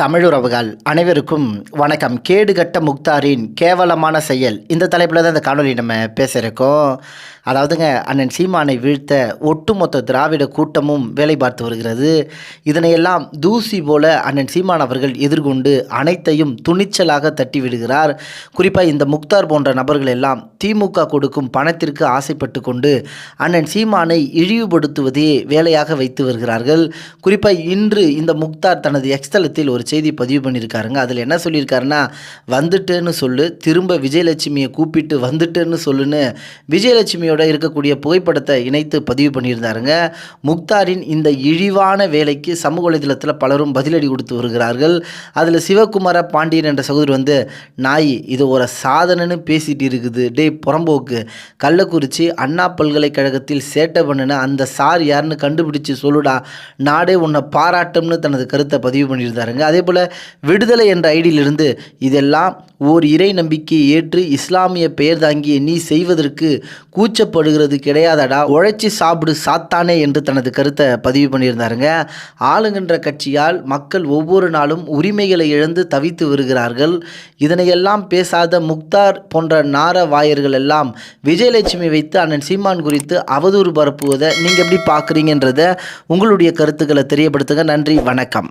தமிழுறவுகள் அனைவருக்கும் வணக்கம். கேடுகட்ட முக்தாரின் கேவலமான செயல் இந்த தலைப்பில் தான் இந்த காணொலி நம்ம பேசியிருக்கோம். அதாவதுங்க, அண்ணன் சீமானை வீழ்த்த ஒட்டுமொத்த திராவிட கூட்டமும் வேலை பார்த்து வருகிறது. இதனையெல்லாம் தூசி போல அண்ணன் சீமான் அவர்கள் எதிர்கொண்டு அனைத்தையும் துணிச்சலாக தட்டி விடுகிறார். குறிப்பாக இந்த முக்தார் போன்ற நபர்கள் எல்லாம் திமுக கொடுக்கும் பணத்திற்கு ஆசைப்பட்டு கொண்டு அண்ணன் சீமானை இழிவுபடுத்துவதே வேலையாக வைத்து வருகிறார்கள். குறிப்பாக இன்று இந்த முக்தார் தனது எக்ஸ்தலத்தில் ஒரு செய்தி பதிவு பண்ணியிருக்காருங்க. அதில் என்ன சொல்லியிருக்காருன்னா, வந்துட்டேன்னு சொல்லு, திரும்ப விஜயலட்சுமியை கூப்பிட்டு வந்துட்டேன்னு சொல்லுன்னு விஜயலட்சுமியோட இருக்கக்கூடிய புகைப்படத்தை இணைத்து பதிவு பண்ணியிருந்தாருங்க. முக்தாரின் இந்த இழிவான வேலைக்கு சமூக வலைதளத்தில் பலரும் பதிலடி கொடுத்து வருகிறார்கள். அதில் சிவகுமார பாண்டியன் என்ற சகோதரர் நாய் இது ஒரு சாதனைன்னு பேசிட்டு இருக்குது, டே புறம்போக்கு, கள்ளக்குறிச்சி அண்ணா பல்கலைக்கழகத்தில் சேட்டை பண்ணின அந்த சார் யாருன்னு கண்டுபிடிச்சு சொல்லுடா, நாடே உன்னை பாராட்டம்னு தனது கருத்தை பதிவு பண்ணியிருந்தாருங்க. அதே போல் விடுதலை என்ற ஐடியிலிருந்து இதெல்லாம் ஓர் இறை நம்பிக்கையை ஏற்று இஸ்லாமிய பெயர் தாங்கிய நீ செய்வதற்கு கூச்சப்படுகிறது கிடையாதடா, உழைச்சி சாப்பிடு சாத்தானே என்று தனது கருத்தை பதிவு பண்ணியிருந்தாருங்க. ஆளுகின்ற கட்சியால் மக்கள் ஒவ்வொரு நாளும் உரிமைகளை இழந்து தவித்து வருகிறார்கள். இதனையெல்லாம் பேசாத முக்தார் போன்ற நார வாயர்கள் எல்லாம் விஜயலட்சுமி வைத்து அண்ணன் சீமான் குறித்து அவதூறு பரப்புவதை நீங்கள் எப்படி பார்க்குறீங்கன்றத உங்களுடைய கருத்துக்களை தெரியப்படுத்துங்க. நன்றி, வணக்கம்.